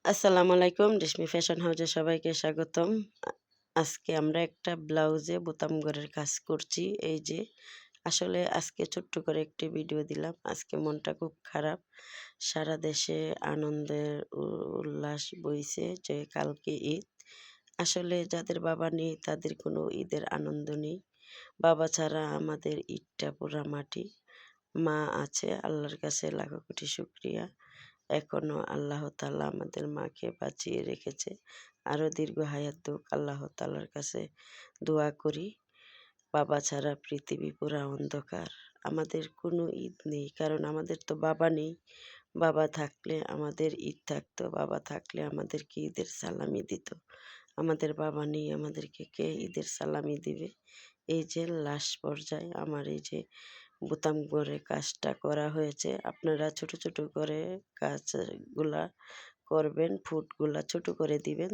আসসালামু আলাইকুম। রেশমি ফ্যাশন হাউজে সবাইকে স্বাগতম। আজকে আমরা একটা ব্লাউজে বোতাম ঘরের কাজ করছি। এই যে আসলে আজকে ছোট্ট করে একটি ভিডিও দিলাম। আজকে মনটা খুব খারাপ। সারা দেশে আনন্দের উল্লাস বইছে যে কালকে ঈদ। আসলে যাদের বাবা নেই তাদের কোনো ঈদের আনন্দ নেই। বাবা ছাড়া আমাদের ঈদটা পুরা মাটি। মা আছে, আল্লাহর কাছে লাখো কোটি শুকরিয়া। এখনো আল্লাহ তাআলা আমাদের মাকে বাঁচিয়ে রেখেছে। আরো দীর্ঘ হায়াত দিক আল্লাহ তাআলার কাছে দোয়া করি। বাবা ছাড়া পৃথিবী পুরা অন্ধকার। আমাদের কোনো ঈদ নেই, কারণ আমাদের তো বাবা নেই। বাবা থাকলে আমাদের ঈদ থাকতো, বাবা থাকলে আমাদেরকে ঈদের সালামি দিত। আমাদের বাবা নেই, আমাদেরকে কে ঈদের সালামি দিবে? এই যে লাস্ট পর্যায়ে আমার এই যে বোতাম করে কাজটা করা হয়েছে। আপনারা ছোট ছোট করে কাজগুলা করবেন, ফুটগুলা ছোট করে দিবেন।